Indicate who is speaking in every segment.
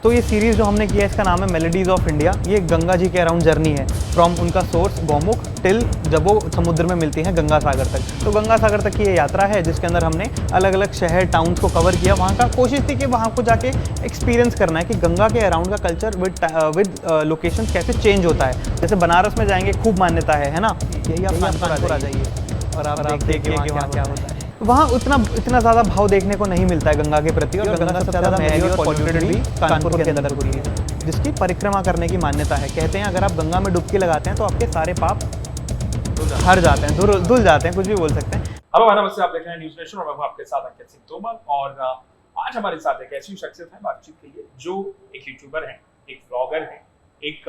Speaker 1: तो ये सीरीज़ जो हमने किया है इसका नाम है मेलोडीज ऑफ इंडिया। ये गंगा जी के अराउंड जर्नी है, फ्रॉम उनका सोर्स गौमुख टिल जब वो समुद्र में मिलती हैं गंगा सागर तक। तो गंगा सागर तक की ये यात्रा है जिसके अंदर हमने अलग अलग शहर टाउन्स को कवर किया। वहाँ का कोशिश थी कि वहाँ को जाके एक्सपीरियंस करना है कि गंगा के अराउंड का कल्चर विद लोकेशन कैसे चेंज होता है। जैसे बनारस में जाएंगे खूब मान्यता है ना, यही आप कानपुर आ जाइए और आप देखिए कि वहाँ क्या होता है। वहाँ इतना ज़्यादा भाव देखने को नहीं मिलता है गंगा के प्रति, और गंगा सबसे ज़्यादा मैली और पॉल्यूटेड भी कानपुर के अंदर होती है, जिसकी परिक्रमा करने की मान्यता है। कहते हैं अगर आप गंगा में डुबकी लगाते हैं तो आपके सारे पाप हर जाते हैं, धुल जाते हैं, कुछ भी बोल सकते हैं।
Speaker 2: हेलो नमस्ते, आप देख रहे हैं न्यूज़ नेशन और मैं हूं आपके साथ अंकित सिंह तोमर। और आज हमारे साथ एक ऐसी शख्सियत है बातचीत के लिए जो एक यूट्यूबर है, एक ब्लॉगर है, एक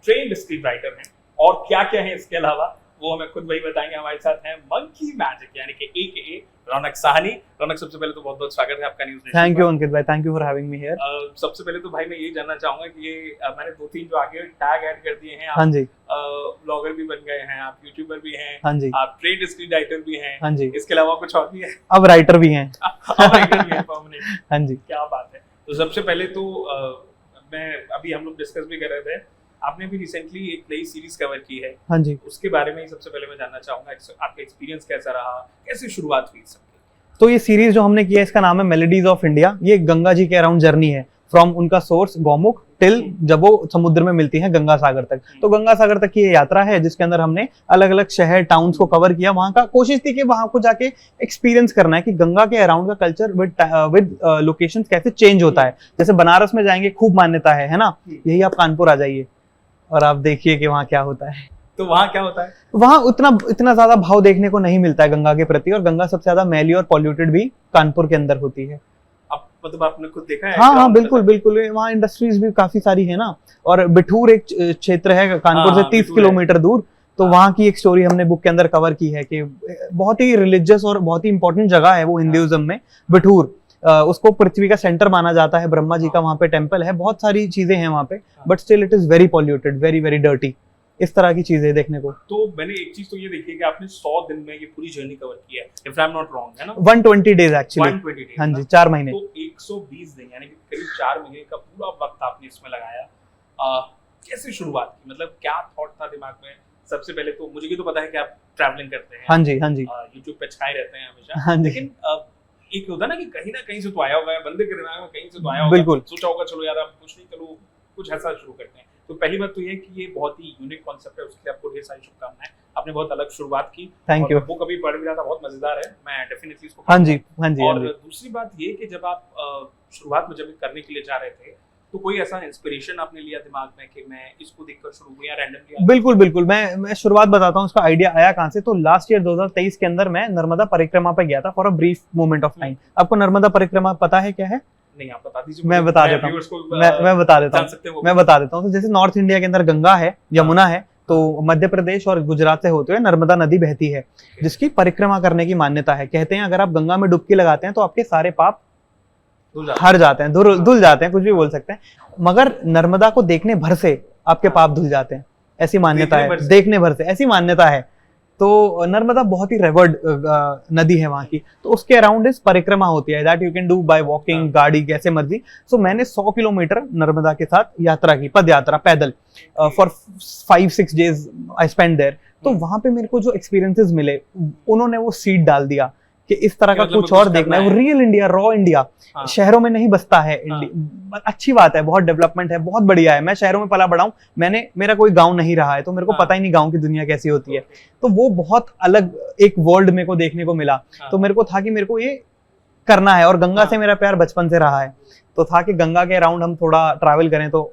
Speaker 2: ट्रेन्ड स्क्रिप्ट राइटर है, और क्या क्या है इसके अलावा वो हमें खुद वही बताएंगे। हमारे साथ हैं मंकी मैजिक यानी कि AKA रौनक साहनी। रौनक, सबसे पहले तो बहुत बहुत स्वागत है आपका न्यूज़ नेशन।
Speaker 1: थैंक यू अंकित भाई, thank you for having me here.
Speaker 2: सबसे पहले तो भाई मैं ये जानना चाहूंगा कि ये मैंने 2-3 जो आगे टैग ऐड कर दिए हैं,
Speaker 1: हाँ जी,
Speaker 2: ब्लॉगर भी बन गए हैं, आप यूट्यूबर भी हैं,
Speaker 1: हाँ जी,
Speaker 2: आप ट्रेड स्क्रिप्ट राइटर भी हैं,
Speaker 1: हाँ जी,
Speaker 2: इसके अलावा कुछ और भी है?
Speaker 1: अब राइटर भी हैं।
Speaker 2: अब राइटर भी हैं परमानेंट।
Speaker 1: हाँ जी,
Speaker 2: क्या बात है। तो सबसे पहले तो मैं अभी हम लोग डिस्कस भी कर रहे थे, आपने भी रिसेंटली एक नई सीरीज कवर की है,
Speaker 1: हाँ जी।
Speaker 2: उसके बारे में ही सबसे पहले मैं जानना चाहूंगा आपका एक्सपीरियंस कैसा रहा, कैसे शुरुआत हुई सबकी?
Speaker 1: तो ये सीरीज जो हमने किया है इसका नाम है मेलोडीज ऑफ इंडिया। ये गंगा जी के अराउंड जर्नी है, फ्रॉम उनका सोर्स गौमुख टिल जब वो समुद्र में मिलती हैं गंगा सागर तक। तो गंगा सागर तक की ये यात्रा है जिसके अंदर हमने अलग अलग शहर टाउन्स को कवर किया। वहाँ का कोशिश थी कि वहाँ को जाके एक्सपीरियंस करना है कि गंगा के अराउंड का कल्चर विद लोकेशन कैसे चेंज होता है। जैसे बनारस में जाएंगे खूब मान्यता है ना, यही आप कानपुर आ जाइए और आप देखिए कि वहाँ क्या होता है।
Speaker 2: तो वहाँ क्या होता है?
Speaker 1: वहाँ इतना ज्यादा भाव देखने को नहीं मिलता है गंगा के प्रति, और गंगा सबसे ज्यादा मैली और पॉल्यूटेड भी कानपुर के अंदर होती है।
Speaker 2: अब मतलब आपने खुद देखा है?
Speaker 1: हाँ, बिल्कुल बिल्कुल। वहाँ इंडस्ट्रीज भी काफी सारी है ना, और बिठूर एक क्षेत्र है कानपुर से 30 किलोमीटर दूर। तो वहाँ की एक स्टोरी हमने बुक के अंदर कवर की है कि बहुत ही रिलीजियस और बहुत ही इंपॉर्टेंट जगह है वो हिंदुइज्म में, बिठूर। उसको पृथ्वी का सेंटर माना जाता है, ब्रह्मा जी का वहाँ पे टेम्पल है, बहुत सारी चीजें हैं वहाँ पे, but still it is very polluted, very very dirty. इस तरह की चीजें देखने को।
Speaker 2: तो मैंने एक चीज तो ये देखी है कि आपने 100 दिन में ये पूरी जर्नी कवर की है, if I am not wrong, है ना?
Speaker 1: 120 डेज एक्चुअली।
Speaker 2: 120 डेज,
Speaker 1: हाँ जी, 4 महीने।
Speaker 2: तो 120 दिन यानी कि करीब 4 महीने का पूरा वक्त आपने इसमें लगाया। कैसे शुरुआत की, मतलब क्या थॉट था दिमाग में? सबसे पहले तो मुझे ये तो पता है कि आप ट्रैवलिंग करते हैं,
Speaker 1: हाँ जी, हाँ जी,
Speaker 2: यूट्यूब पे छाए रहते हैं हमेशा,
Speaker 1: हाँ जी,
Speaker 2: लेकिन एक होता ना कि कहीं ना कहीं से तो आया होगा, बंदे के दिमाग में कहीं से तो आया होगा,
Speaker 1: बिल्कुल
Speaker 2: सोचा होगा चलो यार अब कुछ नहीं, चलो कुछ ऐसा शुरू करते हैं। तो पहली बात तो ये कि ये बहुत ही यूनिक कॉन्सेप्ट है, उसके लिए आपको ढेर सारी शुभकामनाएं। आपने बहुत अलग शुरुआत की,
Speaker 1: थैंक यू।
Speaker 2: वो कभी पढ़ भी रहा था, बहुत मजेदार है, मैं डेफिनेटली इसको
Speaker 1: हाँ जी, हाँ जी।
Speaker 2: और दूसरी बात ये कि जब आप शुरुआत में जब करने के लिए जा रहे थे तो कोई ऐसा इंस्पिरेशन आपने लिया दिमाग में कि मैं इसको देखकर शुरू हुआ या रैंडमली?
Speaker 1: बिल्कुल बिल्कुल, मैं शुरुआत बताता हूँ उसका आइडिया आया कहाँ से। तो लास्ट ईयर 2023 के अंदर मैं नर्मदा परिक्रमा पे गया था for a brief moment of time. आपको नर्मदा परिक्रमा पता है क्या है?
Speaker 2: नहीं, आप बता दीजिए।
Speaker 1: मैं बता देता हूँ, मैं बता देता हूँ। तो जैसे नॉर्थ इंडिया के अंदर गंगा है, यमुना है, तो मध्य प्रदेश और गुजरात से होते हुए नर्मदा नदी बहती है, जिसकी परिक्रमा करने की मान्यता है। कहते हैं अगर आप गंगा में डुबकी लगाते हैं तो आपके सारे पाप हर जाते हैं, धुल जाते हैं, कुछ भी बोल सकते हैं, मगर नर्मदा को देखने भर से आपके पाप धुल जाते हैं, ऐसी मान्यता है। देखने भर से ऐसी मान्यता है। तो नर्मदा बहुत ही रेवर्ड नदी है वहाँ की, तो उसके अराउंड इस परिक्रमा होती है that you can do by walking, गाड़ी कैसे मर्जी। सो मैंने 100 किलोमीटर नर्मदा के साथ यात्रा की, पद यात्रा पैदल, for 5-6 days I spend there. तो वहाँ पे मेरे को जो एक्सपीरियंसेस मिले, उन्होंने वो सीड डाल दिया कि इस तरह का
Speaker 2: मतलब
Speaker 1: कुछ और देखना है। वो रियल इंडिया, रॉ इंडिया, शहरों में नहीं बसता है। अच्छी बात है, बहुत डेवलपमेंट है, बहुत बढ़िया है। मैं शहरों में पला बड़ा हूँ, मेरा कोई गांव नहीं रहा है, तो मेरे को पता ही नहीं गांव की दुनिया कैसी होती है। तो वो बहुत अलग एक वर्ल्ड मेरे को देखने को मिला। तो मेरे को था कि मेरे को ये करना है, और गंगा से मेरा प्यार बचपन से रहा है, तो था कि गंगा के अराउंड हम थोड़ा ट्रैवल करें तो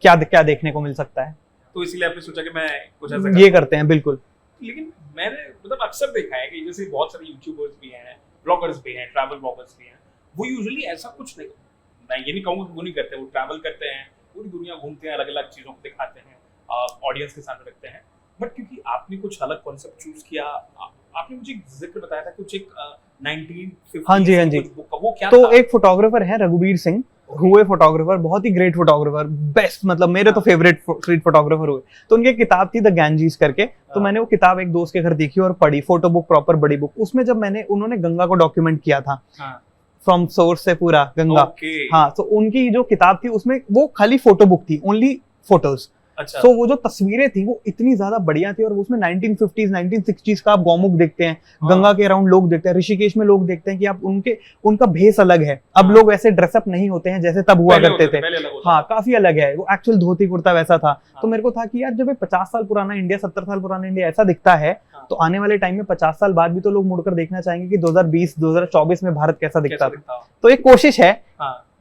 Speaker 1: क्या देखने को मिल सकता है।
Speaker 2: तो इसलिए आपने सोचा कि मैं कुछ ऐसा
Speaker 1: ये करते हैं। बिल्कुल।
Speaker 2: लेकिन मैंने मतलब अक्सर देखा है कि जैसे बहुत सारे यूट्यूबर्स भी हैं, ब्लॉगर्स भी हैं, ट्रैवल ब्लॉगर्स भी हैं, वो यूजुअली ऐसा कुछ नहीं, मैं ये नहीं कहूँगा कि वो नहीं करते, वो ट्रैवल करते हैं, पूरी दुनिया घूमते हैं, अलग अलग चीज़ों को दिखाते हैं, ऑडियंस के सामने रखते हैं। बट क्योंकि आपने कुछ अलग कॉन्सेप्ट चूज किया, आपने मुझे जिक्र बताया था कुछ एक 1950।
Speaker 1: हाँ जी, हाँ जी।
Speaker 2: वो क्या
Speaker 1: तो
Speaker 2: था?
Speaker 1: एक फोटोग्राफर है रघुबीर सिंह, हुए फोटोग्राफर, बहुत ही ग्रेट फोटोग्राफर, बेस्ट, मतलब मेरे तो फेवरेट स्ट्रीट फोटोग्राफर हुए। तो उनकी किताब थी द गैंजीज करके, तो मैंने वो किताब एक दोस्त के घर देखी और पढ़ी, फोटो बुक, प्रॉपर बड़ी बुक। उसमें जब उन्होंने गंगा को डॉक्यूमेंट किया था फ्रॉम सोर्स से पूरा गंगा। हाँ, तो उनकी जो किताब थी उसमें वो खाली फोटो बुक थी, ओनली फोटोज।
Speaker 2: अच्छा।
Speaker 1: वो जो तस्वीरें थी वो इतनी ज्यादा बढ़िया थी, और उसमें 1950s 1960s का आप गौमुख देखते हैं, गंगा के अराउंड लोग देखते हैं, ऋषिकेश में लोग देखते हैं कि आप उनका भेष अलग है। अब लोग ऐसे ड्रेसअप नहीं होते हैं जैसे तब हुआ करते थे। हाँ, काफी अलग है, वो एक्चुअल धोती कुर्ता वैसा था। तो मेरे को था कि यार जब 50 साल पुराना इंडिया, 70 साल पुराना इंडिया ऐसा दिखता है, तो आने वाले टाइम में 50 साल बाद भी तो लोग मुड़कर देखना चाहेंगे कि 2020 2024 में भारत कैसा दिखता था। तो एक कोशिश है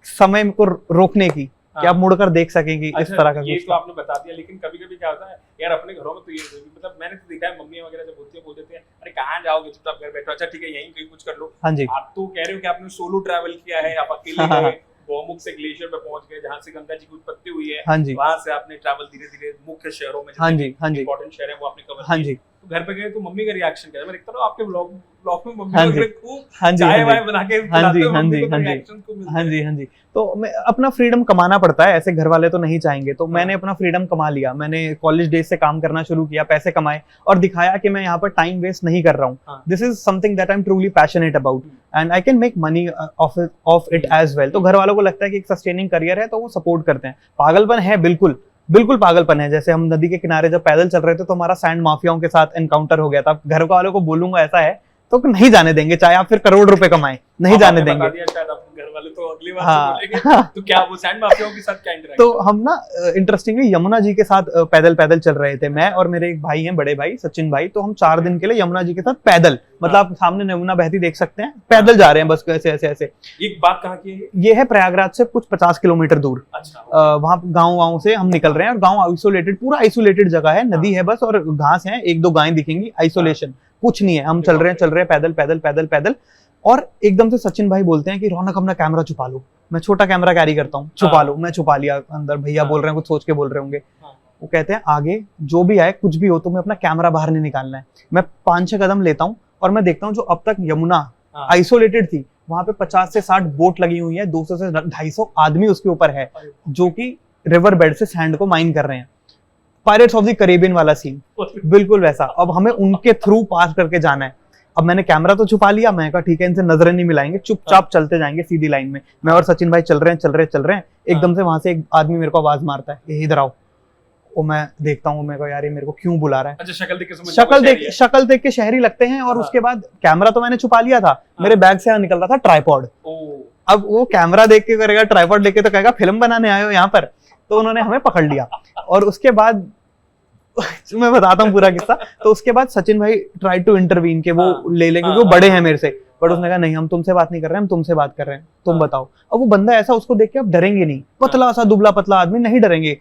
Speaker 1: समय को रोकने की, कि आप मुड़कर देख सकेंगे इस तरह का।
Speaker 2: ये तो आपने बता दिया, लेकिन कभी कभी क्या होता है यार अपने घरों में, तो ये मतलब मैंने तो देखा है मम्मी वगैरह जब होती है बोल देते हैं अरे कहाँ जाओगे, चुपचाप घर बैठो, अच्छा ठीक है यहीं कहीं कुछ कर लो।
Speaker 1: हाँ जी।
Speaker 2: आप तो कह रहे हो कि आपने सोलो ट्रैवल किया है, आप अकेले गए, गौमुख से ग्लेशियर पे पहुंच गए जहाँ से गंगा जी की उत्पत्ति हुई है।
Speaker 1: हाँ जी।
Speaker 2: वहां से आपने ट्रैवल धीरे धीरे मुख्य शहरों में,
Speaker 1: हाँ जी, हाँ जी,
Speaker 2: इंपॉर्टेंट शहर है वो आपने कवर
Speaker 1: हाँ जी।
Speaker 2: तो घर पे गए तो मम्मी का रिएक्शन क्या है? मैं देखता हूँ आपके ब्लॉग में मम्मी
Speaker 1: हाँ जी,
Speaker 2: खूब
Speaker 1: हाँ जी,
Speaker 2: चाय वाय बना के
Speaker 1: हाँ जी,
Speaker 2: खिलाते हो,
Speaker 1: हाँ
Speaker 2: मम्मी
Speaker 1: जी,
Speaker 2: को तो
Speaker 1: हाँ जी,
Speaker 2: reaction खूब मिलते
Speaker 1: हाँ
Speaker 2: हैं।
Speaker 1: जी, हाँ जी। तो मैं अपना फ्रीडम कमाना पड़ता है, ऐसे घर वाले तो नहीं चाहेंगे। तो मैंने अपना फ्रीडम कमा लिया, मैंने कॉलेज डेज से काम करना शुरू किया, पैसे कमाए और दिखाया कि मैं यहाँ पर टाइम वेस्ट नहीं कर रहा हूँ। This is something that I am truly passionate about and I can make money of it as well. तो घर वालों को लगता है कि एक सस्टेनिंग करियर है, तो वो सपोर्ट करते हैं। पागलपन है, बिल्कुल बिल्कुल पागलपन है। जैसे हम नदी के किनारे जब पैदल चल रहे थे तो हमारा सैंड माफियाओं के साथ एनकाउंटर हो गया था। घर वालों को बोलूंगा ऐसा है तो नहीं जाने देंगे, चाहे आप फिर करोड़ रुपए कमाएं, नहीं जाने देंगे।
Speaker 2: घर वाले तो अगली बार
Speaker 1: हाँ,
Speaker 2: से बोलेंगे तो क्या वो सैंड माफियाओं के साथ क्या इंटरेक्शन?
Speaker 1: तो हम ना इंटरेस्टिंगली यमुना जी के साथ पैदल चल रहे थे, मैं और मेरे एक भाई हैं, बड़े भाई सचिन भाई। तो हम 4 दिन के लिए यमुना जी के साथ पैदल, मतलब आप सामने यमुना बहती देख सकते हैं, पैदल जा रहे हैं बस ऐसे ऐसे ऐसे।
Speaker 2: एक बात कहाँ की है
Speaker 1: ये है प्रयागराज से कुछ 50 किलोमीटर दूर।
Speaker 2: अच्छा।
Speaker 1: वहाँ गाँव से हम निकल रहे हैं और गाँव आइसोलेटेड, पूरा आइसोलेटेड जगह है, नदी है बस और घास है, 1-2 गायें दिखेंगी, आइसोलेशन कुछ नहीं है। हम चल रहे हैं पैदल पैदल पैदल पैदल, और एकदम से सचिन भाई बोलते हैं कि रौनक अपना कैमरा छुपा लो। मैं छोटा कैमरा कैरी करता हूँ, छुपा लो। मैं छुपा लिया अंदर, भैया बोल रहे हैं, कुछ सोच के बोल रहे होंगे। वो कहते हैं आगे जो भी आए कुछ भी हो, तुम्हें अपना कैमरा बाहर नहीं निकालना है। मैं 5-6 कदम लेता हूँ और मैं देखता हूँ जो अब तक यमुना आइसोलेटेड थी, वहां पे 50 से 60 बोट लगी हुई है, 200 से 250 आदमी उसके ऊपर है, जो कि रिवर बेड से सैंड को माइन कर रहे हैं। पायरेट्स ऑफ द कैरेबियन वाला सीन, बिल्कुल वैसा। अब हमें उनके थ्रू पास करके जाना है। अब मैंने कैमरा तो छुपा लिया, मैं कहा ठीक है इनसे नजरें नहीं मिलाएंगे, चुपचाप चलते जाएंगे सीधी लाइन में। मैं और सचिन भाई चल रहे हैं, एकदम से वहां से एक आदमी मेरे को आवाज मारता है, ये इधर आओ। वो मैं देखता हूँ, मेरे को यार ये मेरे को क्यों बुला रहा है।
Speaker 2: अच्छा,
Speaker 1: शक्ल देख के शहरी लगते हैं। और उसके बाद कैमरा तो मैंने छुपा लिया था, मेरे बैग से निकल रहा था ट्राइपॉड। अब वो कैमरा देख के करेगा, ट्राइपॉड देख के तो कहेगा फिल्म बनाने आए हो यहाँ पर। तो उन्होंने हमें पकड़ लिया और उसके बाद मैं बताता हूँ पूरा किस्सा। तो उसके बाद सचिन भाई ट्राई टू इंटरवीन के वो ले लेंगे, वो बड़े हैं मेरे से, बट उसने कहा नहीं हम तुमसे बात नहीं कर रहे हैं, हम तुमसे बात कर रहे हैं, तुम बताओ। अब वो बंदा ऐसा, उसको देख के आप डरेंगे नहीं, पतला सा दुबला पतला आदमी, नहीं डरेंगे।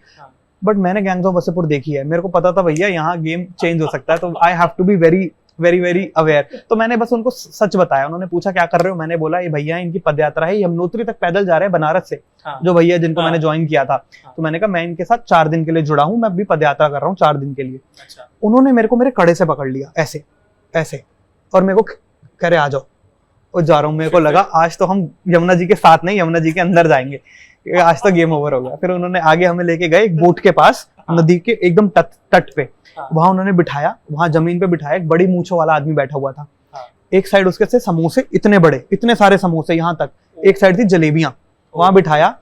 Speaker 1: बट मैंने गैंग्स ऑफ वासेपुर देखी है, मेरे को पता था भैया यहाँ गेम चेंज हो सकता है, तो I have to be very very very aware. तो मैंने बस उनको सच बताया। उन्होंने पूछा क्या कर रहे हो, मैंने बोला ये भैया इनकी पदयात्रा है, यमुनोत्री तक पैदल जा रहे हैं बनारस से, जो भैया जिनको मैंने ज्वाइन किया था। तो मैंने कहा मैं इनके साथ 4 दिन के लिए जुड़ा हूँ, मैं भी पदयात्रा कर रहा हूँ 4 दिन के लिए। उन्होंने मेरे को मेरे कड़े से पकड़ लिया ऐसे ऐसे और मेरे को करे आ जाओ, और जा रहा हूँ। मेरे को लगा आज तो हम यमुना जी के साथ नहीं, यमुना जी के अंदर जाएंगे, आज तो गेम ओवर हो गया। फिर उन्होंने आगे हमें लेके गए एक बोट के पास, नदी के एकदम तट पे। वहां उन्होंने बिठाया, वहां जमीन पे बिठाया, एक बड़ी मूंछों वाला आदमी बैठा हुआ था। एक साइड उसके से समोसे इतने बड़े, इतने सारे समोसे यहाँ तक, एक साइड थी जलेबियां, वहां बिठाया,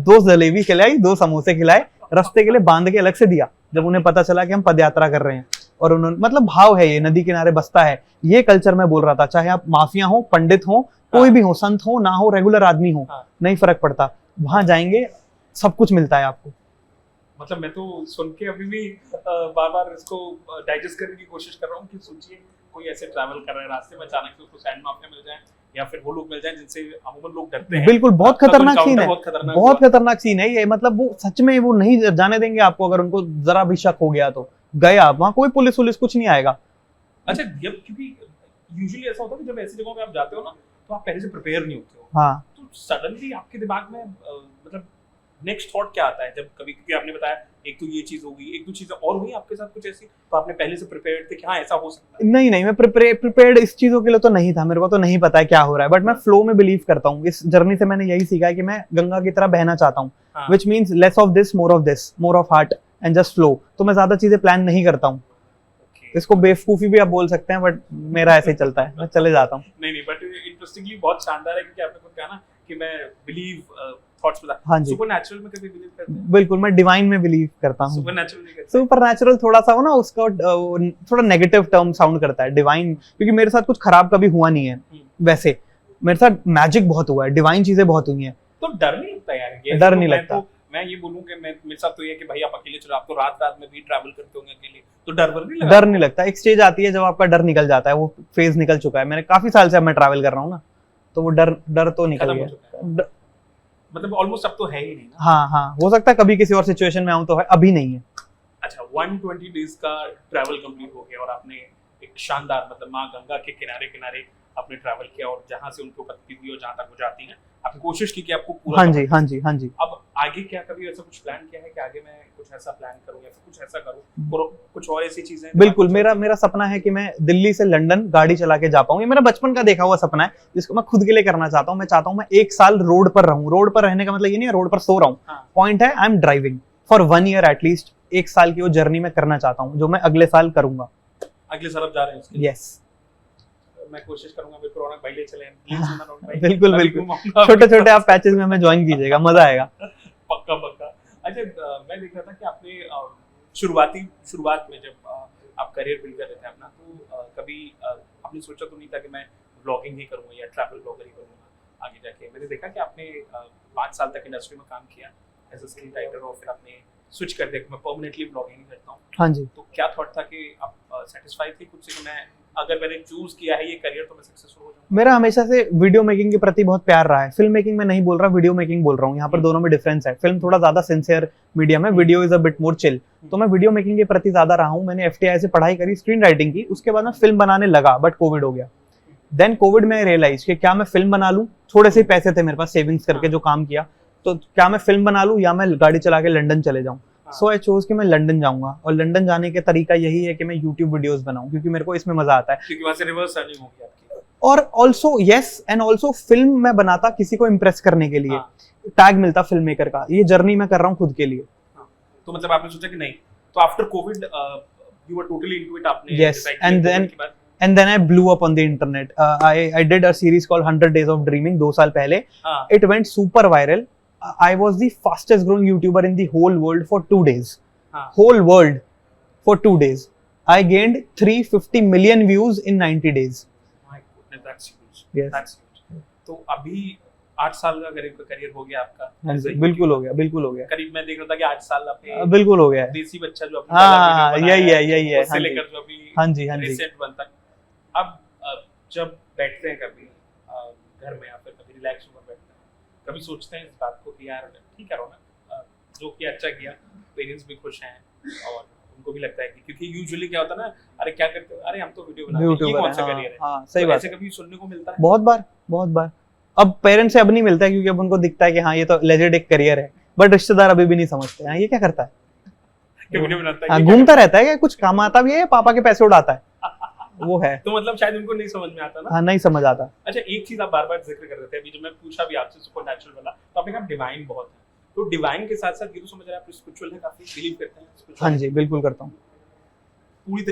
Speaker 1: 2 जलेबी खिलाई, 2 समोसे खिलाए, रास्ते के लिए बांध के अलग से दिया, जब उन्हें पता चला कि हम पदयात्रा कर रहे हैं। और उन्होंने, मतलब भाव है ये, नदी किनारे बसता है ये कल्चर। मैं बोल रहा था, चाहे आप माफिया हो, पंडित हो, कोई भी हो, संत हो ना हो, रेगुलर आदमी हो, नहीं फर्क पड़ता, वहां जाएंगे सब कुछ मिलता है आपको।
Speaker 2: मतलब मैं तो सुन के अभी भी बार बार इसको डाइजेस्ट करने की कोशिश कर रहा हूँ कि सोचिए कोई ऐसे ट्रैवल कर रहा है, रास्ते में अचानक से उसको सैंड माफिया मिल जाए या फिर वो लोग मिल जाएं जिनसे अमूमन लोग डरते हैं।
Speaker 1: बिल्कुल, बहुत खतरनाक सीन है, बहुत खतरनाक सीन है ये। मतलब वो सच में वो नहीं जाने देंगे आपको, अगर उनको जरा भी शक हो गया तो गए आप, वहाँ कोई पुलिस कुछ नहीं आएगा।
Speaker 2: अच्छा, जब क्योंकि यूजुअली ऐसा होता है कि जब ऐसी जगहों पे आप जाते हो ना, तो आप पहले से प्रिपेयर नहीं होते हो।
Speaker 1: हाँ, तो
Speaker 2: सडनली आपके दिमाग में मतलब नेक्स्ट थॉट क्या आता है जब कभी, क्योंकि आपने बताया एक तो ये चीज होगी, 1-2 चीजें और हुई आपके साथ कुछ ऐसी, तो आपने पहले से प्रिपेयर्ड थे कि हाँ ऐसा हो सकता है?
Speaker 1: नहीं, मैं प्रिपेयर्ड इस चीजों के लिए तो नहीं था, मेरे को तो नहीं पता है क्या हो रहा है, बट मैं फ्लो में बिलीव करता हूँ। इस जर्नी से मैंने यही सीखा है कि मैं गंगा की तरह बहना चाहता हूँ, which means less of this, more of heart and just flow. तो मैं ज्यादा चीजें प्लान नहीं करता हूँ।
Speaker 2: ओके
Speaker 1: इसको बेवकूफी भी आप बोल सकते हैं, बट मेरा ऐसे ही चलता है, मैं चले जाता हूँ।
Speaker 2: नहीं बट इंटरेस्टिंगली बहुत शानदार है, क्योंकि आपने खुद कहा ना कि मैं बिलीव थॉट्स में
Speaker 1: हाँ जी,
Speaker 2: सुपरनैचुरल में कभी बिलीव करते हैं?
Speaker 1: बिल्कुल, मैं डिवाइन में बिलीव करता हूँ।
Speaker 2: सुपरनैचुरल नहीं करते?
Speaker 1: सुपर नेचुरल थोड़ा सा हो ना, उसका थोड़ा नेगेटिव टर्म साउंड करता है। डिवाइन, क्योंकि मेरे साथ कुछ खराब कभी हुआ नहीं है वैसे, मेरे साथ मैजिक बहुत हुआ है, डिवाइन चीजें बहुत हुई हैं।
Speaker 2: तो डर नहीं लगता यार? ये
Speaker 1: डर
Speaker 2: तो
Speaker 1: नहीं
Speaker 2: मैं
Speaker 1: लगता।
Speaker 2: तो मैं ये बोलूं कि मैं मेरे साथ तो ये है कि भाई आप अकेले चलो, आप तो रात रात में भी ट्रैवल करते होंगे अकेले, तो डर नहीं लगता?
Speaker 1: डर नहीं लगता। एक स्टेज आती है जब आपका डर निकल जाता है, वो फेज निकल चुका है। मैंने काफी साल से अब मैं ट्रैवल कर रहा हूँ ना, तो वो डर तो निकल
Speaker 2: खत्म हो
Speaker 1: गया।
Speaker 2: चुका है, मतलब ऑलमोस्ट अब तो है ही नहीं ना।
Speaker 1: हाँ, हो सकता है कभी किसी और सिचुएशन में आऊं तो है, अभी नहीं है।
Speaker 2: अच्छा, 120 डेज का ट्रैवल कंप्लीट हो गया और आपने एक शानदार, मतलब माँ गंगा के किनारे किनारे आपने ट्रैवल किया, और जहां से उनको उत्पत्ति हुई और जहां तक वो जाती हैं, आपने कोशिश की कि आपको पूरा
Speaker 1: हाँ जी।
Speaker 2: अब आगे क्या कभी ऐसा कुछ प्लान किया है कि आगे मैं कुछ ऐसा प्लान करूं या फिर कुछ ऐसा करूं, और कुछ और ऐसी चीजें?
Speaker 1: बिल्कुल, मेरा सपना है कि मैं दिल्ली से लंदन गाड़ी चला के जा पाऊं। ये मेरा बचपन का देखा हुआ सपना है, जिसको मैं खुद के लिए करना चाहता हूं। मैं चाहता हूं मैं 1 साल रोड पर रहूं। रोड पर रहने का मतलब ये नहीं है रोड पर सो रहा हूं।
Speaker 2: हाँ।
Speaker 1: पॉइंट है, I am driving for 1 year at least. 1 साल की वो जर्नी मैं करना चाहता हूं, जो मैं अगले साल करूंगा।
Speaker 2: अगले साल आप जा रहे हैं उसके लिए?
Speaker 1: यस,
Speaker 2: मैं कोशिश करूंगा फिर कोरोना पहले चले
Speaker 1: बिल्कुल। छोटे आप पैचेस में हमें ज्वाइन कीजिएगा, मजा आएगा।
Speaker 2: पक्का। अच्छा, मैं देख रहा था कि आपने शुरुआत में जब आप करियर बिल्ड कर रहे थे अपना, तो कभी आपने सोचा तो नहीं था कि मैं व्लॉगिंग ही करूंगा या ट्रैवल ब्लॉगर ही करूंगा आगे जाके? मैंने देखा कि आपने 5 साल तक इंडस्ट्री में काम किया एज अ स्क्रीन राइटर, और फिर आपने स्विच कर दिया कि मैं परमानेंटली व्लॉगिंग ही करता हूँ।
Speaker 1: हाँ जी।
Speaker 2: तो क्या थॉट था कि आप सेटिस्फाइड थे खुद से कि मैं, अगर मैंने चूज किया है ये करियर, तो मैं सक्सेसफुल हो जाऊंगा?
Speaker 1: मेरा हमेशा से वीडियो मेकिंग के प्रति बहुत प्यार रहा है। फिल्म मेकिंग में नहीं बोल रहा, वीडियो मेकिंग बोल रहा हूँ। यहाँ पर दोनों में डिफरेंस है। फिल्म थोड़ा ज्यादा सिंसियर मीडियम है, video is a bit more chill. तो मैं वीडियो मेकिंग के प्रति ज्यादा रहा हूँ। मैंने FTI से पढ़ाई करी, स्क्रीन राइटिंग की। उसके बाद मैं फिल्म बनाने लगा, बट कोविड हो गया। देन कोविड में रियलाइज कि क्या मैं फिल्म बना लूं। थोड़े से पैसे थे मेरे पास सेविंग्स करके जो काम किया, तो क्या मैं फिल्म बना लूं या मैं गाड़ी चला के लंदन चले जाऊं। सो आई चोज कि मैं लंदन जाऊंगा, और लंदन जाने के तरीका यही है कि मैं यूट्यूब वीडियोस बनाऊं, क्योंकि मेरे को इसमें मजा आता है।
Speaker 2: क्योंकि वहां से रिवर्स अर्निंग होगी आपकी।
Speaker 1: और also yes, and also film मैं बनाता किसी को इम्प्रेस करने के लिए, टैग मिलता फिल्म मेकर का। ये जर्नी मैं कर रहा हूँ खुद के लिए।
Speaker 2: तो मतलब आपने सोचा कि नहीं, तो after Covid you were totally into it, आपने
Speaker 1: Yes, and then I blew up on the internet. I did a series called 100 Days of Dreaming 2 साल पहले. It went super viral. I was the fastest growing YouTuber in the whole world for 2 days. Whole world for 2 days. I gained 350 million views in 90 days.
Speaker 2: My goodness, that's huge.
Speaker 1: Yes.
Speaker 2: That's huge. तो अभी 8 साल का career हो गया आपका?
Speaker 1: बिल्कुल हो गया।
Speaker 2: करीब मैं देख रहा था कि 8 साल आपने
Speaker 1: बिल्कुल हो गया है।
Speaker 2: देसी बच्चा जो अपनी
Speaker 1: हाँ, यही है।
Speaker 2: उससे लेकर जो अभी
Speaker 1: हाँ जी
Speaker 2: रिसेंट वन तक। अब जब बैठते हैं कभी घर में या फिर कभी रिलैक्स होकर बैठते हैं, कभी सोचते हैं इस बात को कि यार ठीक है ना, जो किया अच्छा किया, पेरेंट्स भी खुश हैं और उनको भी लगता है कि, क्योंकि यूजुअली क्या होता है ना, अरे क्या करते हो, अरे हम तो वीडियो बनाते हैं, ये कौन सा करियर है?
Speaker 1: हाँ, सही बात है।
Speaker 2: ऐसे कभी सुनने को मिलता है?
Speaker 1: बहुत बार। अब पेरेंट्स से अब नहीं मिलता है, क्योंकि अब उनको दिखता है कि हाँ ये तो लेजेंड एक करियर है, बट रिश्तेदार अभी भी नहीं समझते हैं ये क्या करता है,
Speaker 2: वीडियो बनाता है,
Speaker 1: घूमता रहता है, क्या कुछ काम आता भी है, पापा के पैसे उड़ाता है, वो है।
Speaker 2: तो मतलब शायद उनको नहीं समझ में आता ना।
Speaker 1: हाँ, नहीं समझ आता।
Speaker 2: अच्छा, एक चीज आप बार-बार जिक्र कर रहे थे अभी, जो मैं पूछा भी आपसे सुपरनैचुरल वाला, तो आपने कहा डिवाइन बहुत है, तो डिवाइन के साथ-साथ ये तो समझ रहे हैं आप स्पिरिचुअल है, काफी बिलीव करते हैं?
Speaker 1: हाँ जी, बिल्कुल करता हूँ,
Speaker 2: पूरी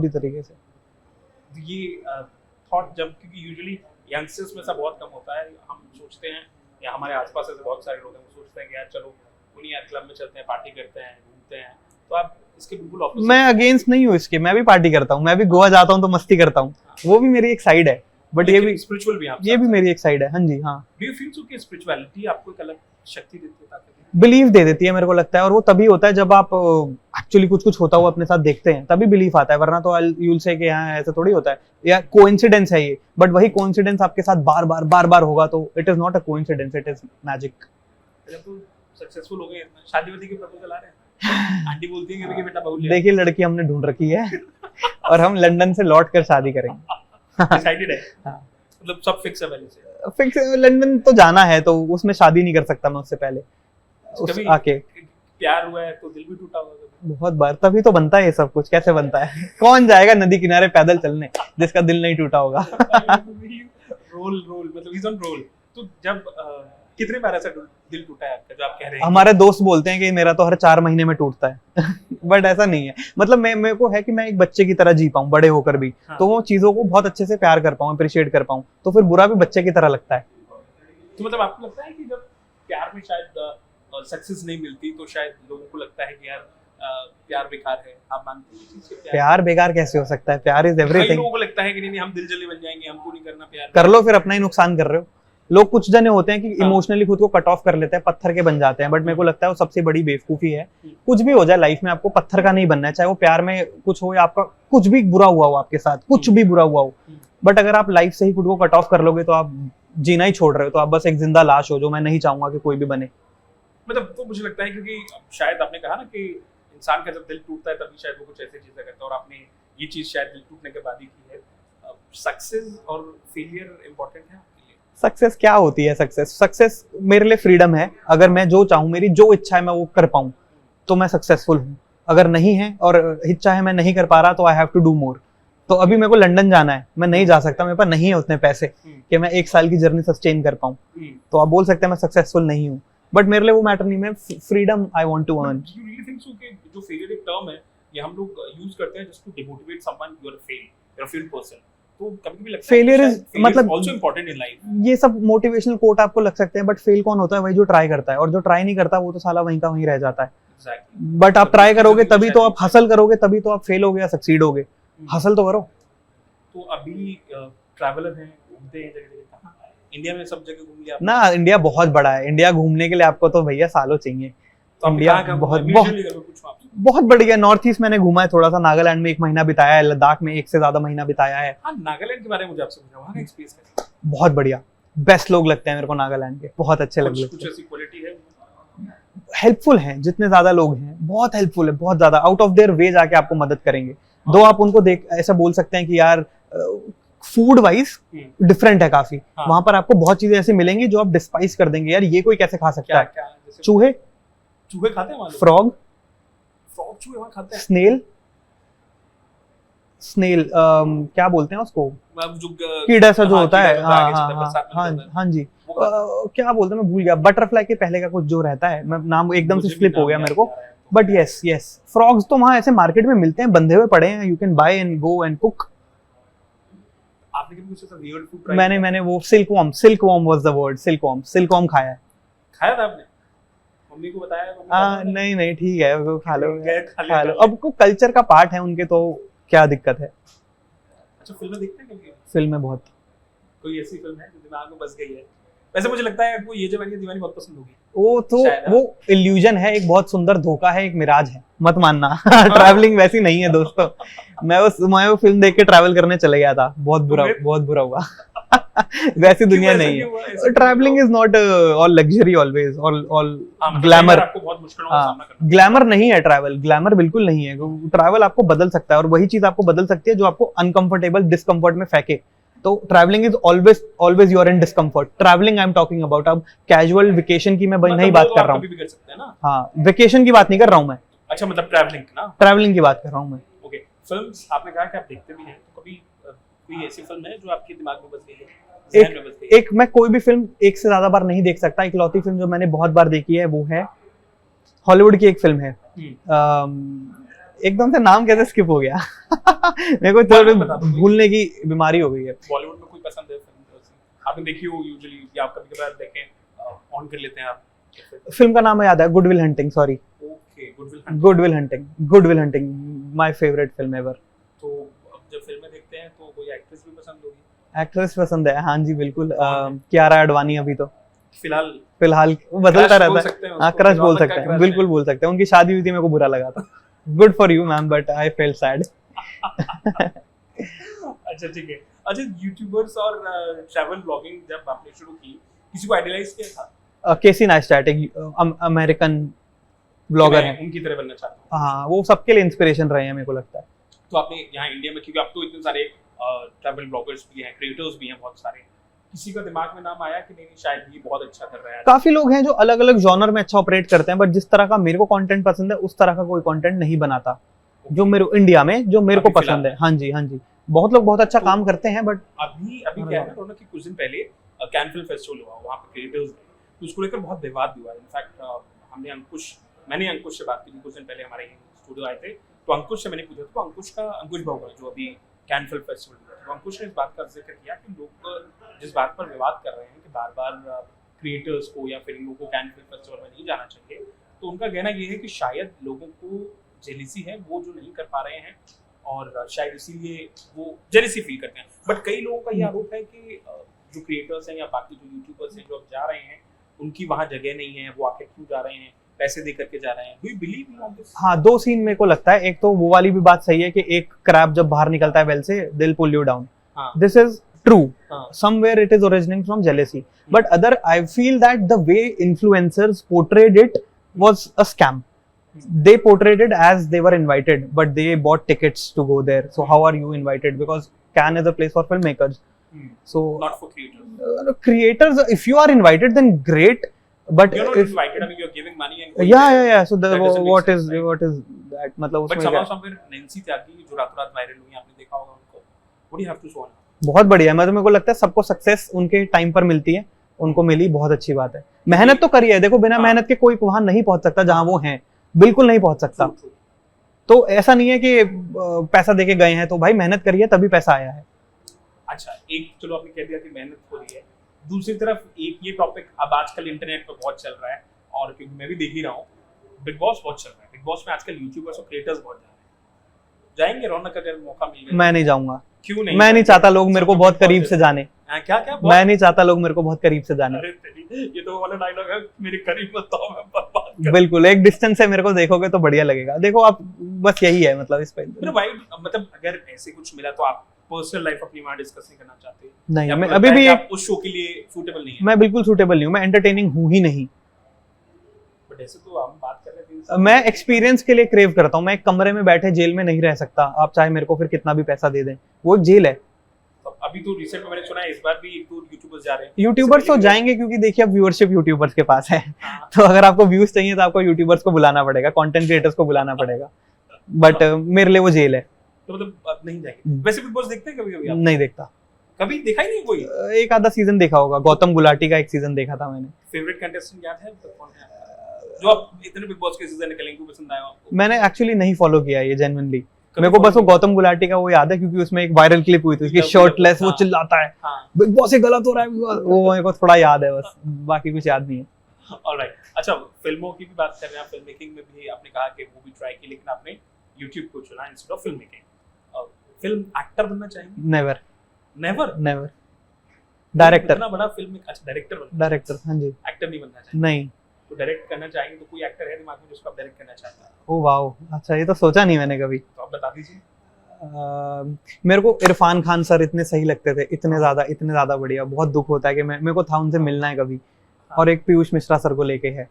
Speaker 2: तरीके से। ये थॉट जब, क्योंकि यूजुअली यंगस्टर्स में ऐसा बहुत कम होता है, हम सोचते हैं, या हमारे आसपास ऐसे बहुत सारे लोग हैं, वो सोचते हैं कि यार चलो उन्हीं यार क्लब में चलते हैं, पार्टी करते हैं, घूमते हैं, तो आप इसके बिल्कुल ऑपोजिट।
Speaker 1: मैं अगेंस्ट नहीं हूँ इसके, मैं भी पार्टी करता हूँ, मैं भी गोवा जाता हूँ तो मस्ती करता हूँ, वो भी मेरी एक साइड है, बट ये भी
Speaker 2: स्पिरिचुअल भी,
Speaker 1: ये भी मेरी एक साइड है। हाँ जी, हाँ।
Speaker 2: डू यू फील सो कि स्पिरिचुअलिटी आपको एक अलग शक्ति देती है, ताकत?
Speaker 1: बिलीव दे देती है, मेरे को लगता है, और वो तभी होता है जब आप एक्चुअली कुछ होता हुआ अपने साथ देखते हैं, तभी बिलीफ आता है, वरना तो यू विल से कि हाँ ऐसा थोड़ी होता है, या कोइंसिडेंस है ये, बट वही कोइंसिडेंस आपके साथ बार बार होगा, तो it is not a coincidence, it is magic.
Speaker 2: जब तो सक्सेसफुल हो गए, शादी वादी के प्रपोजल आ रहे हैं, आंटी बोलती है कि बेटा बहू ले।
Speaker 1: देखिए, लड़की हमने ढूंढ रखी है और हम लंदन से लौट कर शादी करेंगे।
Speaker 2: डिसाइडेड है? हाँ, मतलब सब फिक्स है पहले से?
Speaker 1: फिक्स, लंदन तो जाना है, तो उसमें शादी नहीं कर सकता मैं उससे पहले। आके
Speaker 2: प्यार हुआ है तो दिल भी टूटा होगा
Speaker 1: बहुत बार, तभी तो बनता है ये सब कुछ। कैसे बनता है? कौन जाएगा नदी किनारे पैदल चलने जिसका दिल नहीं टूटा होगा?
Speaker 2: रोल मतलब इज ऑन रोल। तो जब कितने बार ऐसा दिल टूटा है आपका, जो आप कह रहे हैं?
Speaker 1: हमारे दोस्त बोलते हैं कि मेरा तो हर 4 महीने में टूटता है बट ऐसा नहीं है, मतलब मेरे को है कि मैं एक बच्चे की तरह जी पाऊँ बड़े होकर भी,
Speaker 2: हाँ।
Speaker 1: तो वो चीजों को बहुत अच्छे से प्यार कर पाऊँ, अप्रिशिएट कर पाऊँ, तो फिर बुरा भी बच्चे की तरह लगता है।
Speaker 2: तो मतलब आपको लगता है कि जब प्यार में शायद सक्सेस नहीं मिलती तो शायद लोगों को लगता है कि यार प्यार बेकार है, आप मानते हैं इस चीज़ से?
Speaker 1: प्यार बेकार कैसे हो सकता है? प्यार इज
Speaker 2: कई
Speaker 1: एवरीथिंग।
Speaker 2: लोगों को लगता है कि नहीं हम दिल जले बन जाएंगे, हमको नहीं करना प्यार।
Speaker 1: कर लो, फिर अपना ही नुकसान कर रहे हो। लोग कुछ जने होते हैं कि
Speaker 2: हाँ।
Speaker 1: इमोशनली खुद को कट ऑफ कर लेते हैं, पत्थर के बन जाते हैं, बट मेरे को लगता है वो सबसे बड़ी बेवकूफी है। कुछ भी हो जाए लाइफ में, आपको पत्थर का नहीं बनना है, चाहे वो प्यार में कुछ हो या आपका कुछ भी बुरा हुआ हो आपके साथ, कुछ भी बुरा हुआ हो, बट अगर आप लाइफ से ही खुद को कट ऑफ कर लोगे तो आप जीना ही छोड़ रहे हो, तो आप बस एक जिंदा लाश हो, जो मैं नहीं चाहूंगा कि कोई भी बने।
Speaker 2: मतलब तो मुझे लगता है क्योंकि शायद आपने कहा ना कि इंसान का जब दिल टूटता है तभी शायद वो कुछ ऐसी चीजें करता है, और आपने ये चीज शायद दिल टूटने के बाद ही की है। सक्सेस और फेलियर इंपॉर्टेंट है आपके लिए?
Speaker 1: सक्सेस क्या होती है? सक्सेस मेरे लिए फ्रीडम है। अगर मैं जो चाहूँ, मेरी जो इच्छा है मैं वो कर पाऊँ, तो मैं सक्सेसफुल हूँ। अगर नहीं है और इच्छा है मैं नहीं कर पा रहा, तो I have to do more. तो अभी मेरे को लंदन जाना है, मैं नहीं जा सकता, मेरे पास नहीं है उतने पैसे कि मैं 1 साल की जर्नी सस्टेन कर पाऊँ, तो आप बोल सकते हैं मैं सक्सेसफुल नहीं हूँ, बट मेरे लिए वो मैटर नहीं। मैं freedom I want to earn.
Speaker 2: You really think so कि जो फेलियर एक टर्म है ये हम लोग यूज करते हैं just to demotivate someone, you are a failed person, तो कभी-कभी लगता है
Speaker 1: फेलियर
Speaker 2: कि
Speaker 1: इज
Speaker 2: शायद
Speaker 1: मतलब
Speaker 2: आल्सो इंपॉर्टेंट इन लाइफ।
Speaker 1: ये सब मोटिवेशनल कोट आपको लग सकते हैं, बट फेल कौन होता है? वही जो ट्राई करता है, और जो ट्राई नहीं करता वो तो साला वहीं का वहीं रह जाता है।
Speaker 2: एग्जैक्टली।
Speaker 1: बट आप ट्राई करोगे तभी तो, आप हसल करोगे तभी तो आप फेल होगे या सक्सीड होगे। हसल तो करो।
Speaker 2: तो अभी ट्रैवलर हैं, घूमते हैं जगह-जगह, कहाँ इंडिया में सब जगह घूम लिया आपने?
Speaker 1: ना, इंडिया बहुत बड़ा है, इंडिया घूमने के लिए आपको तो भैया सालों चाहिए।
Speaker 2: तो
Speaker 1: इंडिया बहुत बढ़िया। नॉर्थ ईस्ट मैंने घूमा है थोड़ा सा, नागालैंड में 1 महीना बिताया है, लद्दाख में 1 से ज्यादा महीना बिताया है।
Speaker 2: हाँ, नागालैंड के बारे में मुझे आपसे पूछना, वहाँ का एक्सपीरियंस कैसा है?
Speaker 1: बहुत बढ़िया, बेस्ट लोग लगते हैं मेरे को नागालैंड के, बहुत अच्छे लगे।
Speaker 2: कुछ ऐसी क्वालिटी है?
Speaker 1: हेल्पफुल हैं, जितने ज्यादा लोग हैं बहुत हेल्पफुल है, बहुत ज्यादा आउट ऑफ देयर वे जाके आपको मदद करेंगे। दो आप उनको देख ऐसा बोल सकते हैं कि यार फूड वाइज डिफरेंट है काफी।
Speaker 2: हाँ।
Speaker 1: वहां पर आपको बहुत चीजें ऐसी मिलेंगी जो आप डिस्पाइस कर देंगे, यार ये कोई कैसे खा सकता है।
Speaker 2: क्या जैसे
Speaker 1: चूहे,
Speaker 2: चूहे खाते हैं वहाँ लोग?
Speaker 1: फ्रॉग,
Speaker 2: फ्रॉग चूहे वहाँ खाते हैं?
Speaker 1: स्नेल, क्या बोलते हैं उसको,
Speaker 2: जो
Speaker 1: कीड़ा सा जो
Speaker 2: हाँ,
Speaker 1: होता
Speaker 2: कीड़ा
Speaker 1: है।
Speaker 2: जो
Speaker 1: हाँ
Speaker 2: आगे चलता
Speaker 1: हाँ
Speaker 2: है,
Speaker 1: हाँ
Speaker 2: बरसात में
Speaker 1: हाँ
Speaker 2: निकलता है।
Speaker 1: हाँ जी।
Speaker 2: वो खाते
Speaker 1: क्या बोलते हैं, मैं भूल गया, बटरफ्लाई के पहले का कुछ जो रहता है, मैं नाम एकदम से
Speaker 2: मुझे भी
Speaker 1: स्लिप हो
Speaker 2: नाम
Speaker 1: गया
Speaker 2: याद
Speaker 1: मेरे को,
Speaker 2: नहीं आ रहा है, तो-
Speaker 1: बट यस यस फ्रॉग्स तो वहाँ ऐसे मार्केट में मिलते हैं, बंधे हुए पड़े हैं, you can buy and go and cook.
Speaker 2: आपने कभी कुछ ऐसा वियर्ड फूड ट्राई
Speaker 1: मैंने वो silkworm was the word, silkworm खाया है।
Speaker 2: खाया था आपने? मम्मी को बताया? मम्मी
Speaker 1: हाँ
Speaker 2: खाती है?
Speaker 1: नहीं नहीं ठीक है, वो खा लो
Speaker 2: खा लो।
Speaker 1: अब को कल्चर का पार्ट है उनके, तो क्या दिक्कत है।
Speaker 2: अच्छा, फिल्में देखते हैं कभी?
Speaker 1: फिल्म में बहुत,
Speaker 2: कोई ऐसी फिल्म है जो दिमाग में बस गई है? वैसे मुझे लगता है आपको ये जवानी है दीवानी बहुत पसंद होगी।
Speaker 1: वो तो
Speaker 2: शायद,
Speaker 1: वो इल्यूजन है, एक बहुत सुंदर धोखा है, एक मिराज है, मत मानना। ट्रैवलिंग वैसी नहीं है दोस्तों। मैं वो फिल्म देख के ट्रैवल करने चले गया था, बहुत बुरा हुआ। वैसी दुनिया
Speaker 2: क्यों, ऐसा
Speaker 1: नहीं
Speaker 2: क्यों हुआ? ऐसा
Speaker 1: है।
Speaker 2: क्यों
Speaker 1: travelling is not all luxury always, all glamour.
Speaker 2: आपको बहुत मुश्किलों का सामना करना
Speaker 1: ग्लैमर नहीं है ट्रैवल, ग्लैमर बिल्कुल नहीं है। ट्रैवल आपको बदल सकता है, और वही चीज आपको बदल सकती है जो आपको अनकंफर्टेबल डिस्कंफर्ट में फेंके। तो travelling is always you are in discomfort. Travelling I am talking about, अब कैजुअल वेकेशन की मैं
Speaker 2: मतलब
Speaker 1: नहीं
Speaker 2: वो
Speaker 1: बात
Speaker 2: तो
Speaker 1: कर
Speaker 2: आप
Speaker 1: रहा
Speaker 2: कभी
Speaker 1: हूँ।
Speaker 2: भी कर सकते हैं ना।
Speaker 1: हाँ, वेकेशन की बात नहीं कर रहा हूँ मैं,
Speaker 2: अच्छा, मतलब ट्रैवलिंग ना।
Speaker 1: ट्रैवलिंग की बात कर रहा हूँ मैं।
Speaker 2: ओके, फिल्म्स आपने कहा कि आप देखते भी हैं, तो कभी कोई ऐसी फिल्म है जो आपके दिमाग में बस गई है, ज़हन में बस गई है?
Speaker 1: एक मैं कोई भी फिल्म 1 से ज्यादा बार नहीं देख सकता। इकलौती फिल्म जो मैंने बहुत बार देखी है वो है हॉलीवुड की एक फिल्म है, एकदम से नाम कैसे स्किप हो गया। मेरे को थोड़ी भूलने की बीमारी हो गई है।
Speaker 2: बॉलीवुड में कोई पसंद है फिल्म आपने देखी हो यूजुअली, या आप कभी-कभार देखें ऑन कर लेते हैं आप?
Speaker 1: फिल्म का नाम याद है, Good Will Hunting, sorry
Speaker 2: okay,
Speaker 1: Good Will Hunting my favourite film ever.
Speaker 2: तो अब जब फिल्में देखते हैं तो कोई एक्ट्रेस भी पसंद होगी?
Speaker 1: एक्ट्रेस पसंद है, हाँ जी बिल्कुल, कियारा आडवाणी। अभी तो
Speaker 2: फिलहाल
Speaker 1: वो बदलता रहता है। हाँ, क्रश बोल सकते हैं, बिल्कुल
Speaker 2: है।
Speaker 1: बोल सकते हैं। उनकी शादी हुई थी, मेरे को बुरा लगा था। Good for you ma'am, but I felt sad.
Speaker 2: अच्छा ठीक है। अच्छा, यूट्यूबर्स और ट्रैवल ब्लॉगिंग जब आपने शुरू की, किसी को आइडियलाइज किया था?
Speaker 1: केसी नाइस्टैट एक अमेरिकन ब्लॉगर है,
Speaker 2: उनकी तरह बनना चाहता हूँ।
Speaker 1: हाँ वो सबके लिए इंस्पिरेशन रहे हैं मेरे को लगता है।
Speaker 2: तो आपने यहाँ इंडिया में, क्योंकि अब तो इतने सारे ट्रैवल ब्लॉगर्स भी हैं, क्रिएटर्स भी हैं बहुत सारे, किसी का दिमाग में नाम आया कि नहीं शायद ये बहुत अच्छा कर रहा है?
Speaker 1: काफी लोग हैं जो अलग अलग जॉनर में अच्छा ऑपरेट करते हैं, बट जिस तरह का मेरे को कंटेंट पसंद है उस तरह का कोई कंटेंट नहीं बनाता जो मेरे इंडिया में जो मेरे को पसंद है। हाँ जी हाँ जी, बहुत लोग बहुत अच्छा काम करते हैं, बट
Speaker 2: अभी क्या है ना, कि कुछ दिन पहले कैन फिल्म फेस्टिवल हुआ, वहाँ पे क्रिएटर्स, तो उसको लेकर बहुत विवाद भी हुआ। इनफैक्ट मैंने अंकुश से बात की थी कुछ दिन पहले, हमारे स्टूडियो आए थे, तो अंकुश से मैंने पूछा तो अंकुश भाऊ जो अभी कैन फिल्म फेस्टिवल में, तो अंकुश ने इस बात का जिक्र किया कि लोग जिस बात पर विवाद कर रहे हैं कि बार बार क्रिएटर्स को या फिर लोगों को कैन फिल्म फेस्टिवल में नहीं जाना चाहिए, तो उनका कहना ये है कि शायद लोगों को जेलिसी है वो जो नहीं कर पा रहे हैं, और शायद इसीलिए वो जेलिसी फील करते हैं। बट कई लोगों का ये आरोप है कि जो क्रिएटर्स हैं या बाकी जो यूट्यूबर्स हैं जो अब जा रहे हैं, उनकी वहाँ जगह नहीं है, वो आखिर क्यों जा रहे हैं, पैसे दे करके जा रहे हैं। Do you believe on this?
Speaker 1: हाँ, दो सीन मेरे को लगता है। एक तो वो वाली भी बात सही है कि एक क्रैब जब बाहर निकलता है वेल से, will pull you down, this is true, somewhere it is originating from jealousy, but other I feel that the way influencers portrayed it was a scam. They portrayed it as they were invited, but they bought tickets to go there. So how are you invited? Because Cannes is a place for filmmakers. So
Speaker 2: not for creators.
Speaker 1: Creators, if you are invited, then great. But
Speaker 2: you're not
Speaker 1: if,
Speaker 2: invited, I mean you're giving money and
Speaker 1: yeah. So what is
Speaker 2: right?
Speaker 1: what is that? मतलब
Speaker 2: but
Speaker 1: उसमें
Speaker 2: somewhere Nancy त्यागी जो रातों रात viral हुई, आपने देखा होगा उनको, what do you have to show?
Speaker 1: बहुत बढ़िया है। मतलब मेरे को लगता है सबको सक्सेस उनके टाइम पर मिलती है, उनको मिली, बहुत अच्छी बात है। मेहनत तो करी है, देखो बिना मेहनत के कोई वहां नहीं पहुंच सकता जहां वो हैं, बिल्कुल नहीं पहुंच सकता। तो ऐसा नहीं है कि पैसा देके गए हैं, तो भाई मेहनत करी है तभी पैसा आया है।
Speaker 2: अच्छा, एक चलो आपने कह दिया कि मेहनत हो रही है, दूसरी तरफ एक ये टॉपिक अब आजकल इंटरनेट पे बहुत चल रहा है, और क्योंकि मैं भी देख ही रहा हूँ, बिग बॉस बहुत चल रहा है। बिग बॉस में आजकल यूट्यूबर्स और क्रिएटर्स बहुत जा रहे हैं। जाएंगे रौनक अगर मौका मिल गया?
Speaker 1: मैं नहीं जाऊंगा।
Speaker 2: क्यों नहीं?
Speaker 1: मैं नहीं चाहता लोग मेरे को बहुत करीब से जाने।
Speaker 2: क्या
Speaker 1: मैं नहीं चाहता लोग मेरे को बहुत करीब से जाने।
Speaker 2: अरे ये तो वाला डायलॉग है, मेरे करीब मत आओ, मैं बर्बाद कर।
Speaker 1: बिल्कुल, एक डिस्टेंस से मेरे को देखोगे तो बढ़िया लगेगा। देखो आप, बस यही है मतलब इस पे।
Speaker 2: भाई मतलब अगर ऐसे कुछ मिला तो आप पर्सनल लाइफ अपनी वहां डिस्कस नहीं करना चाहते?
Speaker 1: नहीं, मैं अभी भी
Speaker 2: आप उस शो के लिए सूटेबल नहीं है?
Speaker 1: मैं बिल्कुल सूटेबल नहीं हूँ, मैं एंटरटेनिंग हूँ ही नहीं।
Speaker 2: बट ऐसे तो हम बात कर रहे थे,
Speaker 1: मैं एक्सपीरियंस के लिए क्रेव करता हूँ। मैं एक कमरे में बैठे जेल में नहीं रह सकता, आप चाहे मेरे को फिर कितना भी पैसा दे दें, वो एक जेल है।
Speaker 2: तो अभी तो रिसेंट में मैंने सुना है इस बार भी एक दो यूट्यूबर्स जा रहे हैं।
Speaker 1: यूट्यूबर्स तो जाएंगे क्योंकि देखिए अब व्यूअरशिप यूट्यूबर्स के पास है। तो अगर आपको व्यूज चाहिए तो आपको यूट्यूबर्स को बुलाना पड़ेगा, कंटेंट क्रिएटर्स को बुलाना पड़ेगा। बट मेरे लिए वो जेल है।
Speaker 2: तो मतलब अब नहीं जाएंगे? वैसे बिग बॉस देखते हैं कभी-कभी आप?
Speaker 1: नहीं देखता।
Speaker 2: कभी देखा ही नहीं कोई?
Speaker 1: एक आधा सीजन देखा होगा, गौतम गुलाटी का एक सीजन देखा था मैंने।
Speaker 2: फेवरेट कंटेस्टेंट याद है कौन है जो आप इतने बिग बॉस के सीजन निकलेंगे को पसंद आया आपको?
Speaker 1: मैंने एक्चुअली नहीं फॉलो किया ये जेन्युइनली। मेरे को बस वो गौतम गुलाटी का वो याद है क्योंकि उसमें एक वायरल क्लिप हुई थी, उसकी शर्टलेस वो चिल्लाता है बिग बॉस ये गलत हो रहा है, वो मेरे को थोड़ा याद है बस, बाकी कुछ याद नहीं है।
Speaker 2: ऑलराइट, अच्छा फिल्मों की भी बात कर रहे हैं, फिल्म मेकिंग में भी आपने कहा कि मूवी ट्राई की, लेकिन आपने YouTube को चुना instead of film making. Film actor बनना चाहेंगे?
Speaker 1: Never
Speaker 2: never
Speaker 1: never. डायरेक्टर।
Speaker 2: इतना बड़ा फिल्म, अच्छा डायरेक्टर बनना?
Speaker 1: डायरेक्टर, हां जी।
Speaker 2: एक्टर नहीं बनना चाहिए?
Speaker 1: नहीं।
Speaker 2: तो डायरेक्ट करना चाहेंगे तो कोई एक्टर है दिमाग में जिसको आप डायरेक्ट करना चाहते हैं?
Speaker 1: ओह वाओ, अच्छा ये तो सोचा नहीं मैंने कभी।
Speaker 2: तो आप बता दीजिए।
Speaker 1: मेरे को इरफान खान सर इतने सही लगते थे, इतने ज्यादा बढ़िया। बहुत दुख होता है कि मेरे को था उनसे मिलना है कभी। और एक पीयूष मिश्रा सर को लेके है,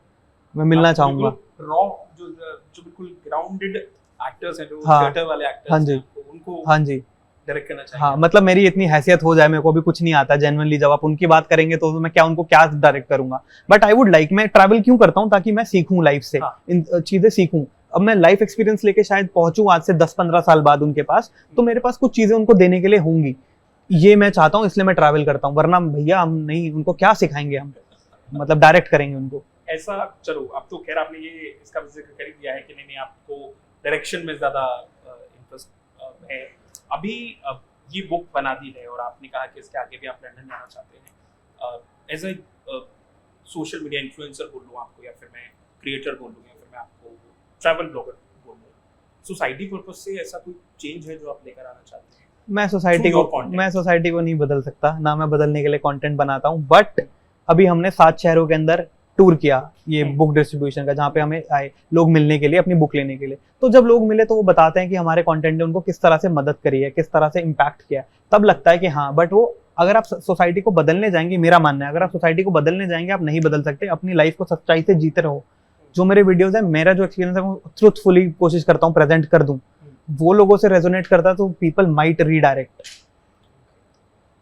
Speaker 1: मैं मिलना चाहूंगा।
Speaker 2: रॉ जो बिल्कुल ग्राउंडेड एक्टर्स हैं, जो थिएटर वाले एक्टर्स हैं, उनको
Speaker 1: हाँ जी
Speaker 2: डायरेक्ट करना चाहिए।
Speaker 1: हाँ, मतलब मेरी इतनी हैसियत हो जाए, मेरे को भी कुछ नहीं आता जेन्युइनली, जब आप उनकी बात करेंगे तो मैं क्या उनको क्या डायरेक्ट करूंगा। बट आई वुड लाइक, मैं ट्रैवल क्यों करता हूँ ताकि मैं सीखूं लाइफ से, इन चीजें सीखूं। अब मैं लाइफ एक्सपीरियंस लेके शायद पहुंचूं आज से 10-15 साल बाद उनके पास, तो मेरे पास कुछ चीजें उनको देने के लिए होंगी। ये मैं चाहता हूँ, इसलिए मैं ट्रैवल करता हूँ। वरना भैया हम नहीं, उनको क्या सिखाएंगे हम, मतलब डायरेक्ट करेंगे उनको।
Speaker 2: ऐसा चलो, अब तो खैर आपने ये इसका जिक्र कर ही दिया है कि नहीं आपको डायरेक्शन में ज्यादा इंटरेस्ट है। अभी ये बुक बना दी है और आपने कहा कि इसके आगे भी आप लंदन जाना चाहते हैं। As a social media influencer बोल लूँ आपको, या फिर मैं क्रिएटर बोल लूँ, या फिर मैं आपको ट्रैवल ब्लॉगर बोल लूँ, सोसाइटी पर्पस से ऐसा कोई चेंज है जो आप लेकर आना चाहते हैं?
Speaker 1: मैं सोसाइटी को नहीं बदल सकता, ना मैं बदलने के लिए कंटेंट बनाता हूँ। बट अभी हमने 7 शहरों के अंदर टूर किया ये बुक डिस्ट्रीब्यूशन का, जहाँ पे हमें आए लोग मिलने के लिए, अपनी बुक लेने के लिए। तो जब लोग मिले तो वो बताते हैं कि हमारे कंटेंट ने उनको किस तरह से मदद करी है, किस तरह से इम्पैक्ट किया है। तब लगता है कि हाँ, बट वो अगर आप सोसाइटी को बदलने जाएंगे, मेरा मानना है अगर आप सोसाइटी को बदलने जाएंगे आप नहीं बदल सकते। अपनी लाइफ को सच्चाई से जीते रहो। जो मेरे वीडियोज है, मेरा जो एक्सपीरियंस है वो ट्रूथफुली कोशिश करता हूँ प्रेजेंट कर दूं। वो लोगों से रेजोनेट करता है तो पीपल माइट रीडायरेक्ट।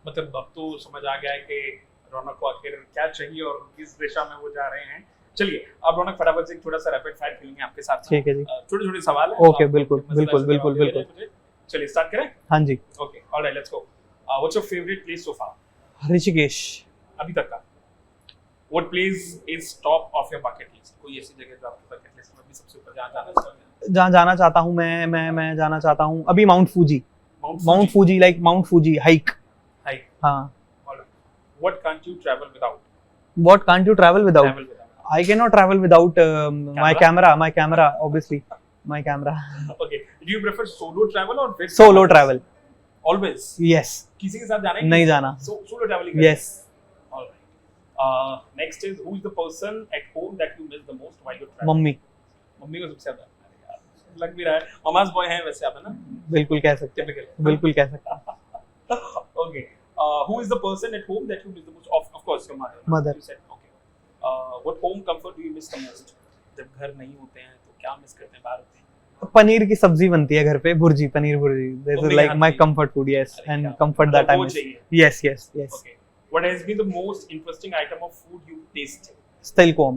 Speaker 2: मतलब अब तो समझ आ गया है कि रौनक को आखिर क्या चाहिए और किस दिशा में वो जा रहे हैं। चलिए अब रौनक फटाफट से थोड़ा सा रैपिड फायर खेलेंगे आपके साथ।
Speaker 1: ठीक है जी,
Speaker 2: छोटे-छोटे सवाल है।
Speaker 1: ओके, बिल्कुल बिल्कुल बिल्कुल बिल्कुल।
Speaker 2: चलिए स्टार्ट करें?
Speaker 1: हाँ जी।
Speaker 2: Okay, alright, let's go. What's your favourite place so far?
Speaker 1: Rishikesh.
Speaker 2: अभी तक का? What place is top of your bucket list? कोई ऐसी जगह जो आपकी bucket list में भी सबसे ऊपर जहाँ जाना चाहते हैं?
Speaker 1: जहाँ जाना चाहता हूँ मैं जाना चाहता हूँ अभी mount Fuji like mount Fuji hike.
Speaker 2: Hike.
Speaker 1: हाँ।
Speaker 2: Alright. What can't you travel without?
Speaker 1: What can't you travel without?
Speaker 2: Travel without.
Speaker 1: I cannot travel without my camera obviously my camera।
Speaker 2: Okay. Do you prefer solo travel or with
Speaker 1: Solo
Speaker 2: someone else?
Speaker 1: travel।
Speaker 2: Always.
Speaker 1: Yes।
Speaker 2: किसी के साथ जाना ही
Speaker 1: नहीं जाना।
Speaker 2: Solo traveling।
Speaker 1: Yes।
Speaker 2: Alright. Next is who is the person at home that you miss the most while you're traveling?
Speaker 1: Mummy.
Speaker 2: Mummy को सबसे ज्यादा। अरे यार, लग भी रहा है ममाज बॉय हैं वैसे आप, है ना?
Speaker 1: बिल्कुल कह सकते हैं।
Speaker 2: Typical।
Speaker 1: बिल्कुल कह सकते हैं।
Speaker 2: Okay. Who is the person at home that you miss the most? Of course, your mother.
Speaker 1: Mother।
Speaker 2: You said okay. What home comfort do you miss the most? जब घर नहीं होते हैं तो क्या मिस करते हैं बाहर होते हैं?
Speaker 1: पनीर की सब्जी बनती है घर पे, bhurji, paneer bhurji. This is
Speaker 2: mummy
Speaker 1: like
Speaker 2: के
Speaker 1: my
Speaker 2: हाथ की।
Speaker 1: comfort food, yes,
Speaker 2: अरे
Speaker 1: and
Speaker 2: क्या
Speaker 1: comfort
Speaker 2: बात है।
Speaker 1: that I
Speaker 2: वो
Speaker 1: miss।
Speaker 2: चाहिए।
Speaker 1: Yes।
Speaker 2: Okay. What has been the most interesting item of food you tasted?
Speaker 1: Still comb।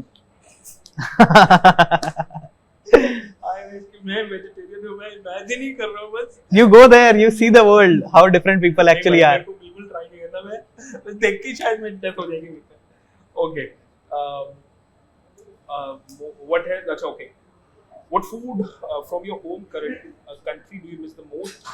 Speaker 2: मैं वेजिटेरियन हूँ, मैं इमेजिन ही कर रहा हूँ बस।
Speaker 1: You go there, you see the world, how different people actually
Speaker 2: नहीं,
Speaker 1: are।
Speaker 2: मेरे को बिल्कुल ट्राई नहीं करना, मैं देख के शायद मैं डेथ हो जाएगी। Okay. What has अच्छा okay. What food from your home country do you miss the most?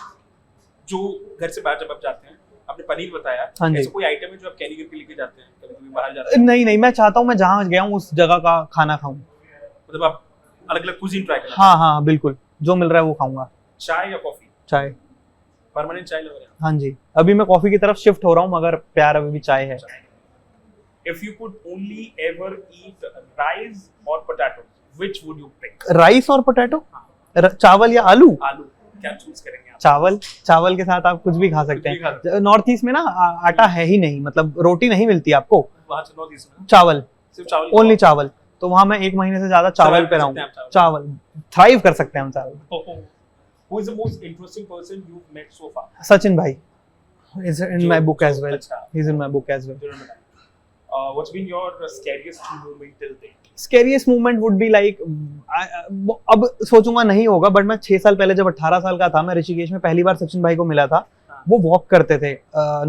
Speaker 2: जो घर से बाहर जब आप जाते हैं, आपने पनीर बताया,
Speaker 1: हाँ जी।
Speaker 2: ऐसा कोई आइटम है जो आप कैरी करके लेके जाते हैं कभी बाहर जाते हैं?
Speaker 1: नहीं, मैं चाहता हूँ मैं जहाँ गया हूँ उस जगह का खाना खाऊं।
Speaker 2: मतलब आप अलग-अलग कुजीन ट्राई करना।
Speaker 1: हाँ, बिल्कुल, जो मिल रहा है वो खाऊंगा।
Speaker 2: चाय या कॉफी?
Speaker 1: चाय।
Speaker 2: परमानेंट चाय लवर है।
Speaker 1: हाँ जी, अभी मैं कॉफी की तरफ शिफ्ट हो रहा हूँ मगर प्यार अभी भी चाय है।
Speaker 2: If you could only ever eat rice or potatoes, which would you pick?
Speaker 1: Rice और पोटैटो, चावल या आलू?
Speaker 2: आलू, क्या चूज करेंगे आप?
Speaker 1: चावल के साथ आप कुछ भी खा सकते
Speaker 2: कुछ भी खा सकते
Speaker 1: हैं। नॉर्थ ईस्ट में ना आटा है ही नहीं, मतलब रोटी नहीं मिलती आपको,
Speaker 2: वहाँ से नॉर्थ ईस्ट में
Speaker 1: चावल,
Speaker 2: सिर्फ चावल,
Speaker 1: ओनली चावल। तो वहाँ मैं 1 महीने से ज्यादा चावल पे रहा हूँ। चावल थ्राइव कर सकते हैं हम चावल।
Speaker 2: Who is the most interesting person you've met so far?
Speaker 1: Sachin भाई is in my book as well।
Speaker 2: अच्छा।
Speaker 1: He's in my book as well।
Speaker 2: जरूर बताएं। What's been your scariest moment till date?
Speaker 1: Scariest moment would be like अब सोचूंगा नहीं होगा, but मैं 6 साल पहले जब 18 साल का था, मैं ऋषिकेश में पहली बार सचिन भाई को मिला था। वो वॉक करते थे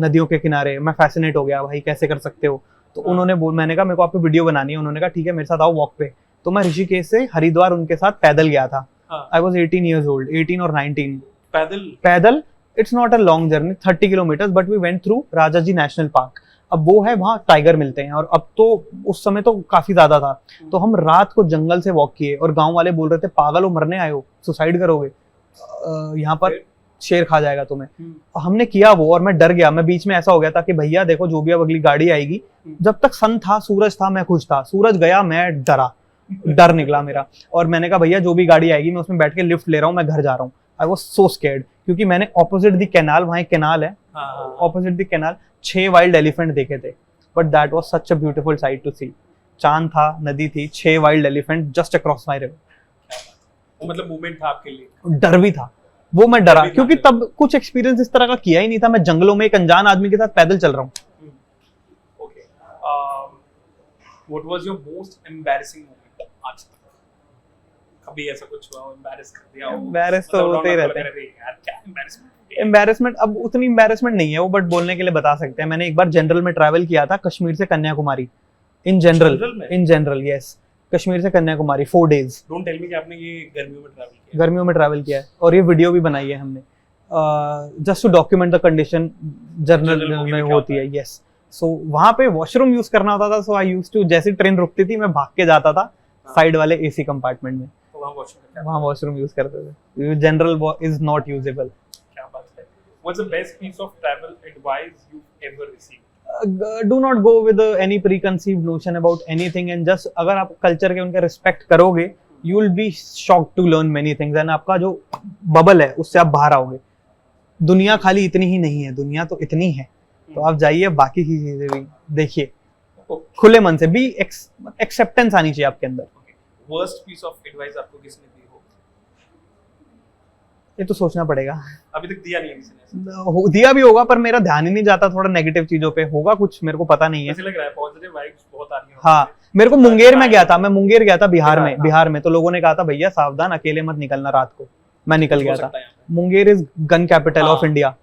Speaker 1: नदियों के किनारे। मैं फैसिनेट हो गया, भाई कैसे कर सकते हो? तो उन्होंने मैंने कहा मेरे को आपकी वीडियो बनानी है। उन्होंने कहा ठीक है मेरे साथ आओ वॉक पे। तो मैं ऋषिकेश से हरिद्वार उनके साथ पैदल गया था। आई वॉज 18 years old, 18 और 19। पैदल it's not a long journey, 30 kilometre, but we went through Rajaji National Park. अब वो है वहाँ टाइगर मिलते हैं, और अब तो उस समय तो काफी ज्यादा था। तो हम रात को जंगल से वॉक किए, और गांव वाले बोल रहे थे पागल हो, मरने आए हो, सुसाइड करोगे, यहाँ पर शेर खा जाएगा तुम्हें। हमने किया वो, और मैं डर गया। मैं बीच में ऐसा हो गया था कि भैया देखो जो भी अब अगली गाड़ी आएगी। जब तक सन था, सूरज था, मैं खुश था। सूरज गया, मैं डर निकला मेरा। और मैंने कहा भैया जो भी गाड़ी आएगी मैं उसमें बैठ के लिफ्ट ले रहा हूँ, मैं घर जा रहा हूँ। आई वॉज सो स्कैर्ड, क्योंकि मैंने ऑपोजिट द कैनाल, वहाँ एक कैनाल है, opposite the canal 6 wild elephant देखे थे। But that was such a beautiful sight to see. चांद था, नदी थी, 6 wild elephant just across my river.
Speaker 2: मतलब मूवमेंट था आपके लिए?
Speaker 1: डर भी था, वो मैं डरा, क्योंकि तब कुछ एक्सपीरियंस इस तरह का किया ही नहीं था। मैं जंगलों में एक अनजान आदमी के साथ पैदल चल रहा हूँ।
Speaker 2: Okay, what was your most embarrassing moment आज तक? कभी ऐसा कुछ हुआ एम्बैरेस कर दिया हो?
Speaker 1: एम्बैरेस तो होते ही रहते हैं
Speaker 2: यार, क्या एम्बैरेसमेंट?
Speaker 1: एम्बैरेसमेंट अब उतनी एम्बैरेसमेंट नहीं है वो, बट बोलने के लिए बता सकते हैं। मैंने एक बार जनरल में ट्रैवल किया था, कश्मीर से Kanyakumari. In general yes, Kashmir से Kanyakumari 4 days।
Speaker 2: Don't tell me कि आपने ये गर्मियों में ट्रैवल किया?
Speaker 1: गर्मियों में ट्रैवल किया है, और ये वीडियो भी बनाई है हमने, just to document the condition general में होती है। यस, सो वहाँ पे वॉशरूम यूज करना होता था। सो आई यूज्ड टू, जैसे ट्रेन रुकती थी मैं भाग के जाता था साइड वाले एसी कंपार्टमेंट में, वहाँ वॉशरूम यूज करते थे। General is not usable.
Speaker 2: क्या बात है। What's the best piece of travel advice you ever received?
Speaker 1: Do not go with any preconceived notion about anything, and just अगर आप कल्चर के उनके रिस्पेक्ट करोगे, you will be shocked to learn many things, and आपका जो bubble है उससे आप बाहर आओगे। दुनिया खाली इतनी ही नहीं है, दुनिया तो इतनी है। तो आप जाइए, बाकी की चीजें भी देखिए खुले मन से। भी एक्सेप्टेंस आनी चाहिए आपके अंदर।
Speaker 2: वर्स्ट पीस ऑफ एडवाइस आपको किसने दी हो?
Speaker 1: ये तो सोचना पड़ेगा।
Speaker 2: अभी तक दिया नहीं है किसी
Speaker 1: ने? दिया भी होगा, पर मेरा ध्यान ही नहीं जाता थोड़ा नेगेटिव चीजों पे। होगा कुछ, मेरे को पता नहीं है।
Speaker 2: ऐसे लग रहा है पॉजिटिव वाइब्स बहुत आ रही हैं।
Speaker 1: हाँ, मेरे को मुंगेर में गया था, मैं मुंगेर गया था बिहार में। तो लोगों ने कहा था भैया सावधान, अकेले मत निकलना रात को। मैं निकल गया था। Munger is gun capital of India,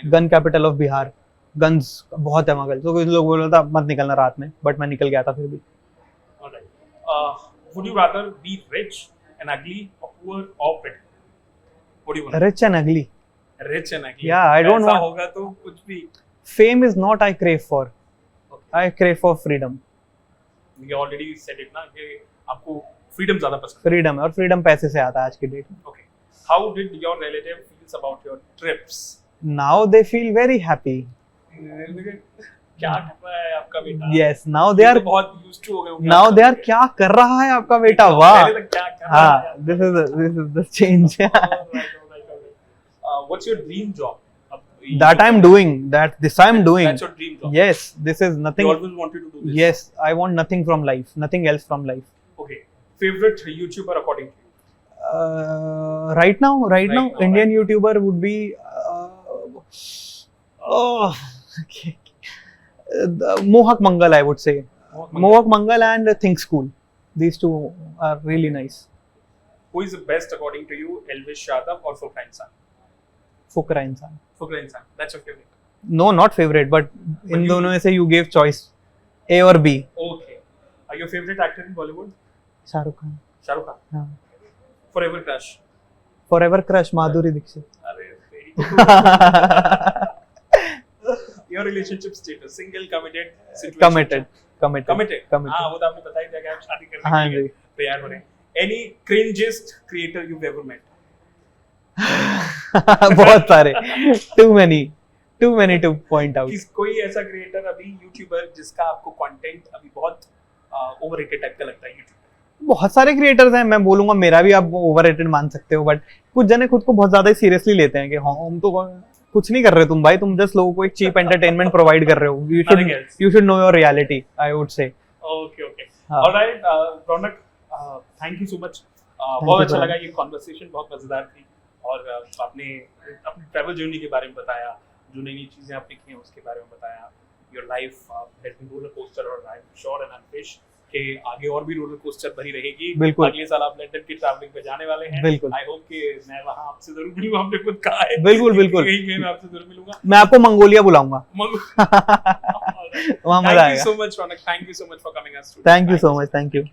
Speaker 1: gun capital of Bihar. Guns बहुत है वहाँ गल, तो कुछ लोग बोल रहा था मत निकलना रात में, बट मैं निकल गया था फिर भी।
Speaker 2: Alright. Would you rather be rich and ugly or poor or pretty? What do you want?
Speaker 1: Rich and अगली,
Speaker 2: Rich and ugly.
Speaker 1: Yeah, I don't
Speaker 2: ऐसा
Speaker 1: want-
Speaker 2: होगा तो कुछ भी.
Speaker 1: Fame is not I crave for, I crave for freedom.
Speaker 2: You already said it ना कि आपको freedom ज़्यादा पसंद
Speaker 1: फ्रीडम है, और फ्रीडम पैसे से आता है आज की डेट में।
Speaker 2: है. Okay. How did your relative feels about your trips?
Speaker 1: Now they feel very happy,
Speaker 2: क्या कर रहा है आपका बेटा?
Speaker 1: यस नाउ दे
Speaker 2: ये
Speaker 1: आर,
Speaker 2: तो बहुत used to हो गए होंगे
Speaker 1: नाउ
Speaker 2: आपका
Speaker 1: दे आर
Speaker 2: बेटा।
Speaker 1: क्या कर रहा है आपका बेटा, वाह।
Speaker 2: पहले तक क्या कर रहा है
Speaker 1: हाँ,
Speaker 2: आपका
Speaker 1: this is the change
Speaker 2: What's your dream job?
Speaker 1: that I'm doing, that this I'm doing.
Speaker 2: That's your dream job.
Speaker 1: Yes, this is
Speaker 2: You
Speaker 1: nothing.
Speaker 2: always wanted to do this.
Speaker 1: Yes, I want nothing from life, nothing else from life.
Speaker 2: Okay. Favorite YouTuber according to you?
Speaker 1: Right now,
Speaker 2: Right now,
Speaker 1: Indian YouTuber would be okay. Mohak Mangal, I would say. Mohak Mangal and Think School. These two are really nice.
Speaker 2: Who is the best according to you? Elvis Yadav or Fukra Insan?
Speaker 1: फुकरा इंसान।
Speaker 2: Fukra Insan. That's your favorite.
Speaker 1: No, not favorite, but in
Speaker 2: you-
Speaker 1: दोनों में से you gave choice, A और B।
Speaker 2: Okay. Your favorite actor in Bollywood?
Speaker 1: Shahrukh Khan.
Speaker 2: Shah Rukh Khan.
Speaker 1: हाँ।
Speaker 2: Forever crush.
Speaker 1: Forever crush Madhuri Dixit.
Speaker 2: अरे very good. Your relationship status? Single, committed, situationship?
Speaker 1: Committed, committed,
Speaker 2: Committed.
Speaker 1: committed।
Speaker 2: हाँ, वो तो आपने बता ही दिया कि आप शादी करने
Speaker 1: हाँ
Speaker 2: के लिए
Speaker 1: जी।
Speaker 2: तैयार हो रहे हैं. Any cringiest creator you've ever met?
Speaker 1: बहुत सारे, too many to point out।
Speaker 2: कोई ऐसा क्रिएटर अभी यूट्यूबर जिसका आपको कंटेंट अभी बहुत ओवररेटेड टाइप का लगता है यूट्यूब?
Speaker 1: बहुत सारे क्रिएटर्स हैं, मैं बोलूंगा मेरा भी आप ओवररेटेड मान सकते हो, बट कुछ जने खुद को बहुत ज्यादा सीरियसली लेते हैं कि हाँ हम तो कुछ नहीं कर रहे तुम भाई, तुम जस्ट लोगों को एक चीप एंटेरटेनमेंट प्रोवाइड कर रहे हो। You should know your reality, I would say.
Speaker 2: Okay
Speaker 1: हाँ।
Speaker 2: Alright Raunak, thank you so much. बहुत अच्छा लगा, ये कॉन्वर्सेशन बहुत मजेदार थी, और आपने अपनी ट्रैवल जर्नी के बारे में बताया, जो नई नई चीजें आपने की हैं उसके बारे में बताया। Your life has been roller coaster, और I am sure and I am wish कि आगे और भी रोलर कोस्टर भरी रहेगी।
Speaker 1: बिल्कुल।
Speaker 2: अगले साल आप लंदन की ट्रैवलिंग पे जाने वाले हैं।
Speaker 1: बिल्कुल।
Speaker 2: आई होप कि मैं वहां आपसे जरूर मिलूं, आपने खुद कहा है।
Speaker 1: बिल्कुल, बिल्कुल।
Speaker 2: कहीं मैं आपसे जरूर मिलूंगा।
Speaker 1: मैं आपको मंगोलिया बुलाऊंगा, वहाँ मजा
Speaker 2: Thank you
Speaker 1: आएगा।
Speaker 2: so much, Ronak. Thank you so much for coming us.
Speaker 1: Thank you so much, thank you.